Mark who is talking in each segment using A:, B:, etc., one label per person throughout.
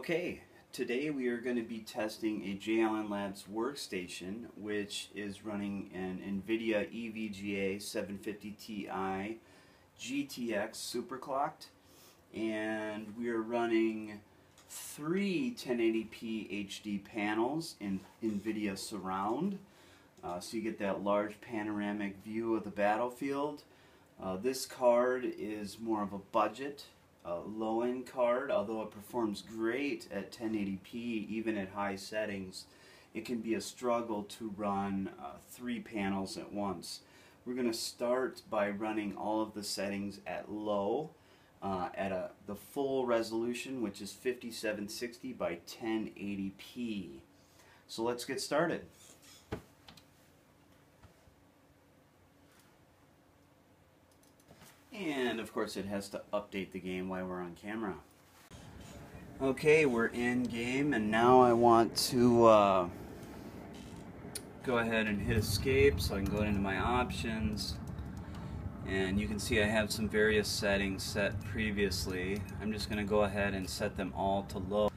A: Okay, today we are going to be testing a JLN Labs workstation which is running an Nvidia EVGA 750 Ti GTX superclocked, and we are running 3 1080p HD panels in Nvidia Surround, so you get that large panoramic view of the battlefield. This card is more of a budget low-end card, although it performs great at 1080p even at high settings. It can be a struggle to run 3 panels at once. We're going to start by running all of the settings at low at the full resolution, which is 5760 by 1080p. So let's get started. And of course it has to update the game while we're on camera. Okay, we're in game, and now I want to go ahead and hit escape so I can go into my options, and you can see I have some various settings set previously. I'm just going to go ahead and set them all to low.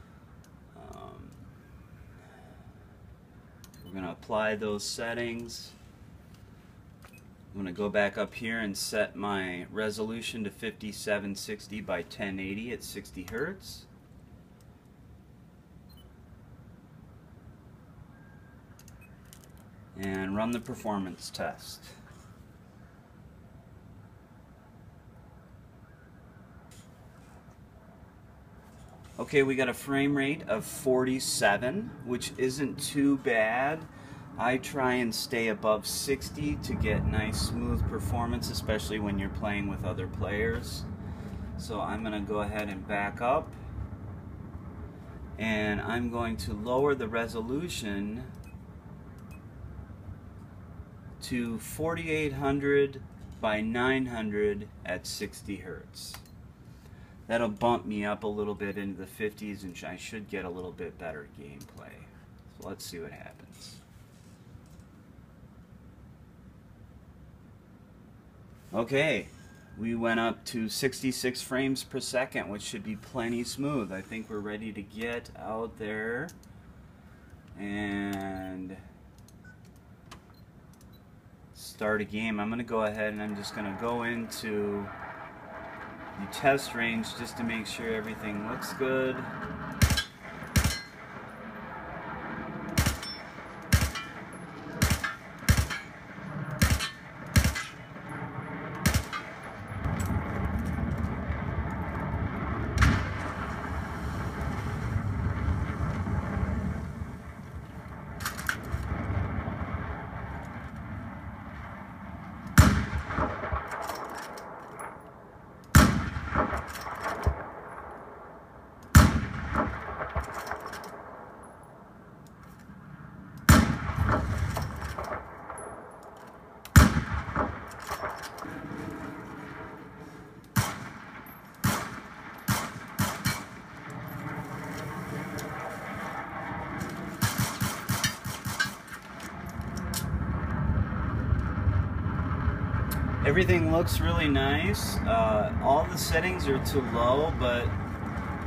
A: We're going to apply those settings. I'm going to go back up here and set my resolution to 5760 by 1080 at 60 Hertz. And run the performance test. Okay, we got a frame rate of 47, which isn't too bad. I try and stay above 60 to get nice smooth performance, especially when you're playing with other players. So I'm going to go ahead and back up, and I'm going to lower the resolution to 4800 by 900 at 60 Hertz. That'll bump me up a little bit into the 50s, and I should get a little bit better gameplay. So let's see what happens. Okay, we went up to 66 frames per second, which should be plenty smooth. I think we're ready to get out there and start a game. I'm going to go ahead and I'm just going to go into the test range just to make sure everything looks good. Everything looks really nice. All the settings are too low, but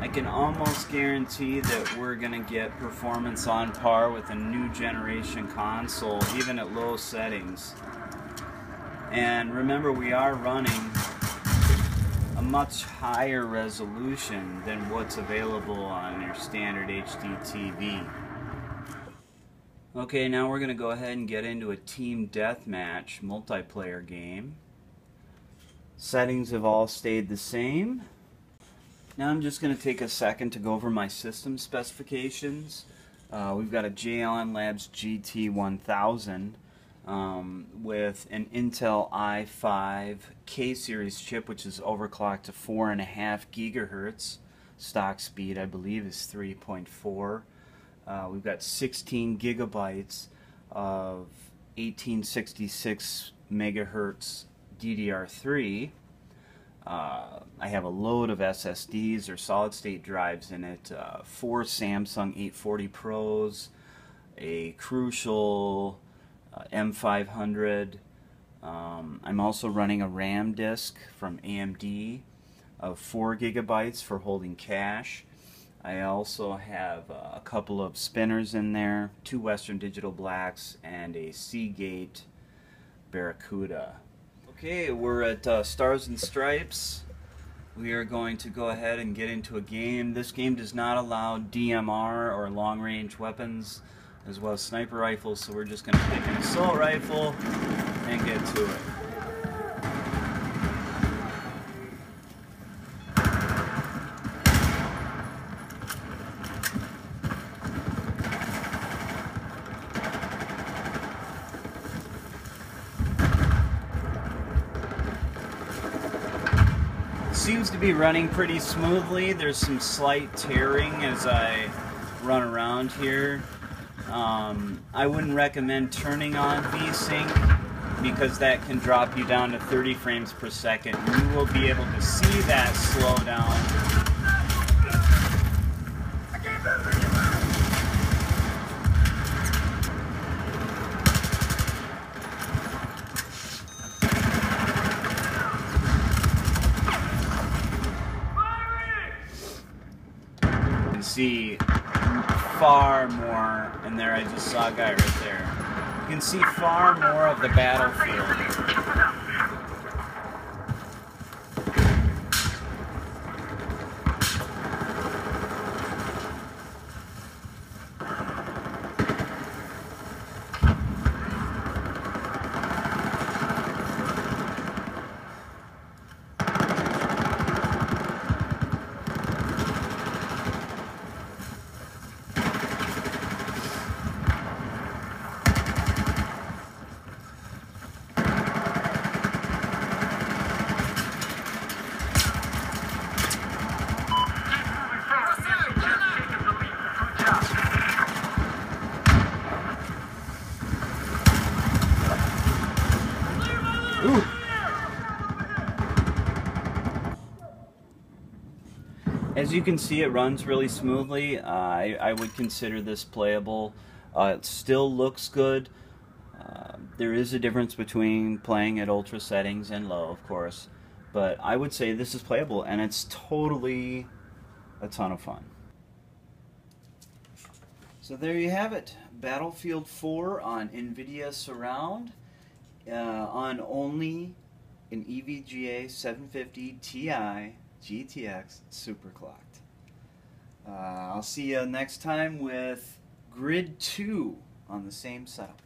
A: I can almost guarantee that we're going to get performance on par with a new generation console, even at low settings. And remember, we are running a much higher resolution than what's available on your standard HD TV. Okay, now we're going to go ahead and get into a team deathmatch multiplayer game. Settings have all stayed the same. Now I'm just going to take a second to go over my system specifications. We've got a JLN Labs GT1000 with an Intel i5 K-series chip, which is overclocked to 4.5 gigahertz. Stock speed, I believe, is 3.4. We've got 16 gigabytes of 1866 megahertz DDR3. I have a load of SSDs or solid-state drives in it, 4 Samsung 840 Pros, a Crucial M500. I'm also running a RAM disk from AMD of 4 gigabytes for holding cache. I also have a couple of spinners in there, 2 Western Digital Blacks, and a Seagate Barracuda. Okay, we're at Stars and Stripes. We are going to go ahead and get into a game. This game does not allow DMR or long-range weapons as well as sniper rifles, so we're just going to pick an assault rifle and get to it. Seems to be running pretty smoothly. There's some slight tearing as I run around here. I wouldn't recommend turning on VSync because that can drop you down to 30 frames per second. You will be able to see that slow down. See far more, and there I just saw a guy right there. You can see far more of the battlefield. Ooh. As you can see, it runs really smoothly. I would consider this playable. It still looks good. There is a difference between playing at ultra settings and low, of course, but I would say this is playable, and it's totally a ton of fun. So there you have it, Battlefield 4 on Nvidia Surround, on only an EVGA 750 Ti GTX superclocked. I'll see you next time with Grid 2 on the same setup.